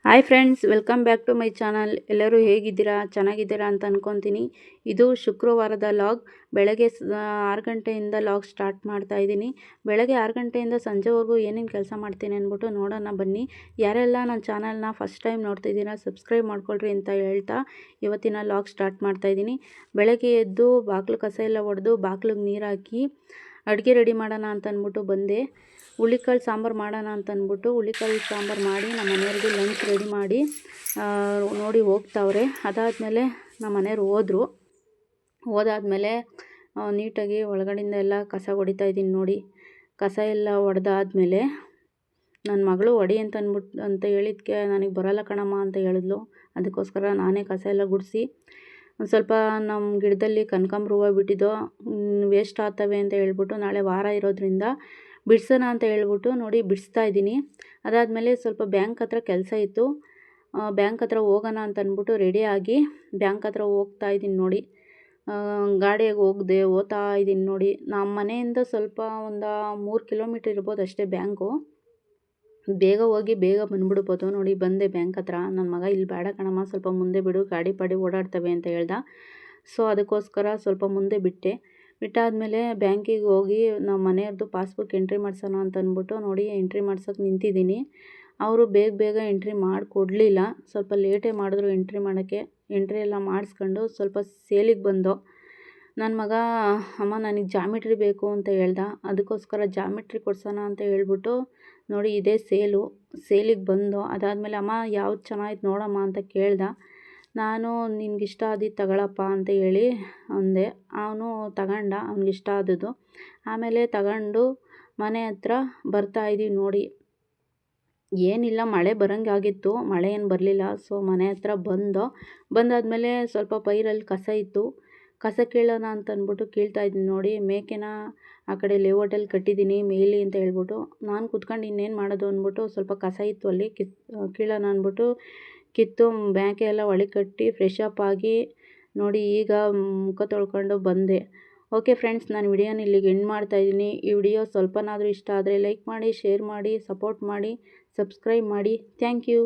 Hi friends, welcome back to my channel. ಎಲ್ಲರೂ ಹೇಗಿದ್ದೀರಾ? ಚೆನ್ನಾಗಿದ್ದೀರಾ ಅಂತ ಅಂದ್ಕೊತೀನಿ. ಇದು ಶುಕ್ರವಾರದ ಲಾಗ್. ಬೆಳಗ್ಗೆ 6 ಗಂಟೆಯಿಂದ ಲಾಗ್ ಸ್ಟಾರ್ಟ್ ಮಾಡ್ತಾ ಇದ್ದೀನಿ. ಬೆಳಗ್ಗೆ 6 ಗಂಟೆಯಿಂದ ಸಂಜೆವರೆಗೂ ಏನೇನು ಕೆಲಸ ಮಾಡ್ತೀನಿ ಅಂದ್ಬಿಟ್ಟು ನೋಡೋಣ ಬನ್ನಿ. ಯಾರೆಲ್ಲ ನನ್ನ ಚಾನಲ್ನ ಫಸ್ಟ್ ಟೈಮ್ ನೋಡ್ತಿದ್ದೀರಾ ಸಬ್ಸ್ಕ್ರೈಬ್ ಮಾಡ್ಕೊಳ್ರಿ ಅಂತ ಹೇಳ್ತಾ ಇವತ್ತಿನ ಲಾಗ್ ಸ್ಟಾರ್ಟ್ ಮಾಡ್ತಾ ಇದ್ದೀನಿ. ಬೆಳಗ್ಗೆ ಎದ್ದು ಬಾಗಿಲು ಕಸ ಎಲ್ಲ ಹೊಡೆದು ಬಾಗಿಲಿಗೆ ನೀರು ಹಾಕಿ ಅಡುಗೆ ರೆಡಿ ಮಾಡೋಣ ಅಂತ ಅಂದ್ಬಿಟ್ಟು ಬಂದೆ. ಹುಳಿಕಾಳು ಸಾಂಬಾರು ಮಾಡೋಣ ಅಂತ ಅಂದ್ಬಿಟ್ಟು ಹುಳಿಕಾಳು ಸಾಂಬಾರು ಮಾಡಿ ನಮ್ಮ ಮನೆಯವ್ರಿಗೆ ಲಂಚ್ ರೆಡಿ ಮಾಡಿ ನೋಡಿ ಹೋಗ್ತಾವ್ರೆ. ಅದಾದಮೇಲೆ ನಮ್ಮ ಮನೆಯವ್ರು ಹೋದಾದ್ಮೇಲೆ ನೀಟಾಗಿ ಒಳಗಡೆಯಿಂದ ಎಲ್ಲ ಕಸ ಹೊಡಿತಾ ಇದ್ದೀನಿ ನೋಡಿ. ಕಸ ಎಲ್ಲ ಹೊಡೆದಾದ್ಮೇಲೆ ನನ್ನ ಮಗಳು ಹೊಡಿ ಅಂತ ಹೇಳಿದ್ಕೆ ನನಗೆ ಬರೋಲ್ಲ ಕಣಮ್ಮ ಅಂತ ಹೇಳಿದ್ಲು. ಅದಕ್ಕೋಸ್ಕರ ನಾನೇ ಕಸ ಎಲ್ಲ ಗುಡಿಸಿ ಒಂದು ಸ್ವಲ್ಪ ನಮ್ಮ ಗಿಡದಲ್ಲಿ ಕನಕಾಂಬರ ಹೂವು ಬಿಟ್ಟಿದ್ದು ವೇಸ್ಟ್ ಆಗ್ತವೆ ಅಂತ ಹೇಳ್ಬಿಟ್ಟು ನಾಳೆ ವಾರ ಇರೋದ್ರಿಂದ ಬಿಡಿಸೋಣ ಅಂತ ಹೇಳ್ಬಿಟ್ಟು ನೋಡಿ ಬಿಡಿಸ್ತಾ ಇದ್ದೀನಿ. ಅದಾದಮೇಲೆ ಸ್ವಲ್ಪ ಬ್ಯಾಂಕ್ ಹತ್ರ ಕೆಲಸ ಇತ್ತು. ಬ್ಯಾಂಕ್ ಹತ್ರ ಹೋಗೋಣ ಅಂತ ಅಂದ್ಬಿಟ್ಟು ರೆಡಿಯಾಗಿ ಬ್ಯಾಂಕ್ ಹತ್ರ ಹೋಗ್ತಾ ಇದ್ದೀನಿ ನೋಡಿ. ಗಾಡಿಯಾಗಿ ಹೋಗ್ತಾ ಇದ್ದೀನಿ ನೋಡಿ. ನಮ್ಮ ಮನೆಯಿಂದ ಸ್ವಲ್ಪ ಒಂದು 3 ಕಿಲೋಮೀಟ್ರ್ ಇರ್ಬೋದು ಅಷ್ಟೇ ಬ್ಯಾಂಕು. ಬೇಗ ಹೋಗಿ ಬೇಗ ಬಂದುಬಿಡ್ಬೋದು ನೋಡಿ. ಬಂದೆ ಬ್ಯಾಂಕ್ ಹತ್ರ. ನನ್ನ ಮಗ ಇಲ್ಲಿ ಬೇಡ ಕಣಮ್ಮ, ಸ್ವಲ್ಪ ಮುಂದೆ ಬಿಡು, ಗಾಡಿ ಪಾಡಿ ಓಡಾಡ್ತವೆ ಅಂತ ಹೇಳ್ದ. ಸೊ ಅದಕ್ಕೋಸ್ಕರ ಸ್ವಲ್ಪ ಮುಂದೆ ಬಿಟ್ಟಾದಮೇಲೆ ಬ್ಯಾಂಕಿಗೆ ಹೋಗಿ ನಮ್ಮ ಮನೆಯವ್ರದ್ದು ಪಾಸ್ಬುಕ್ ಎಂಟ್ರಿ ಮಾಡ್ಸೋಣ ಅಂತ ಅಂದ್ಬಿಟ್ಟು ನೋಡಿ ಎಂಟ್ರಿ ಮಾಡ್ಸೋಕೆ ನಿಂತಿದ್ದೀನಿ. ಅವರು ಬೇಗ ಎಂಟ್ರಿ ಮಾಡಿಕೊಡ್ಲಿಲ್ಲ. ಸ್ವಲ್ಪ ಲೇಟೇ ಮಾಡಿದ್ರು ಎಂಟ್ರಿ ಮಾಡೋಕ್ಕೆ. ಎಂಟ್ರಿ ಎಲ್ಲ ಮಾಡಿಸ್ಕೊಂಡು ಸ್ವಲ್ಪ ಸೇಲಿಗೆ ಬಂದು ನನ್ನ ಮಗ ಅಮ್ಮ ನನಗೆ ಜಾಮಿಟ್ರಿ ಬೇಕು ಅಂತ ಹೇಳ್ದ. ಅದಕ್ಕೋಸ್ಕರ ಜಾಮಿಟ್ರಿ ಕೊಡ್ಸೋಣ ಅಂತ ಹೇಳ್ಬಿಟ್ಟು ನೋಡಿ ಇದೇ ಸೇಲಿಗೆ ಬಂದು ಅದಾದಮೇಲೆ ಅಮ್ಮ ಯಾವ್ದು ಚೆನ್ನಾಗಿತ್ತು ನೋಡಮ್ಮ ಅಂತ ಕೇಳ್ದ. ನಾನು ನಿನಗಿಷ್ಟ ಆದಿದ್ದು ತಗೊಳಪ್ಪ ಅಂತ ಹೇಳಿ ಅಂದೆ. ಅವನು ತಗೊಂಡ ಅವ್ನಿಗಿಷ್ಟ ಆದದ್ದು. ಆಮೇಲೆ ತಗೊಂಡು ಮನೆ ಹತ್ರ ಬರ್ತಾಯಿದ್ದೀವಿ ನೋಡಿ. ಏನಿಲ್ಲ, ಮಳೆ ಬರೋಂಗಾಗಿತ್ತು, ಮಳೆ ಏನು ಬರಲಿಲ್ಲ. ಸೊ ಮನೆ ಹತ್ರ ಬಂದಾದಮೇಲೆ ಸ್ವಲ್ಪ ಪೈರಲ್ಲಿ ಕಸ ಇತ್ತು. ಕಸ ಕೀಳೋಣ ಅಂತ ಅಂದ್ಬಿಟ್ಟು ಕೀಳ್ತಾಯಿದ್ದೀನಿ ನೋಡಿ. ಮೇಕೆನ ಆ ಕಡೆ ಲೇಔಟಲ್ಲಿ ಕಟ್ಟಿದ್ದೀನಿ ಮೇಯ್ಲಿ ಅಂತ ಹೇಳ್ಬಿಟ್ಟು ನಾನು ಕುತ್ಕೊಂಡು ಇನ್ನೇನು ಮಾಡೋದು ಅಂದ್ಬಿಟ್ಟು ಸ್ವಲ್ಪ ಕಸ ಇತ್ತು ಅಲ್ಲಿ ಕೀಳೋಣ ಅಂದ್ಬಿಟ್ಟು ಕಿತ್ತು ಮೇಕೆ ಎಲ್ಲ ಒಳಗೆ ಕಟ್ಟಿ ಫ್ರೆಶ್ ಅಪ್ ಆಗಿ ನೋಡಿ ಈಗ ಮುಖ ತೊಳ್ಕೊಂಡು ಬಂದೆ. ಓಕೆ ಫ್ರೆಂಡ್ಸ್, ನಾನು ವಿಡಿಯೋನ ಇಲ್ಲಿಗೆ ಎಂಡ್ ಮಾಡ್ತಾಯಿದ್ದೀನಿ. ಈ ವಿಡಿಯೋ ಸ್ವಲ್ಪನಾದರೂ ಇಷ್ಟ ಆದರೆ ಲೈಕ್ ಮಾಡಿ, ಶೇರ್ ಮಾಡಿ, ಸಪೋರ್ಟ್ ಮಾಡಿ, ಸಬ್ಸ್ಕ್ರೈಬ್ ಮಾಡಿ. Thank you.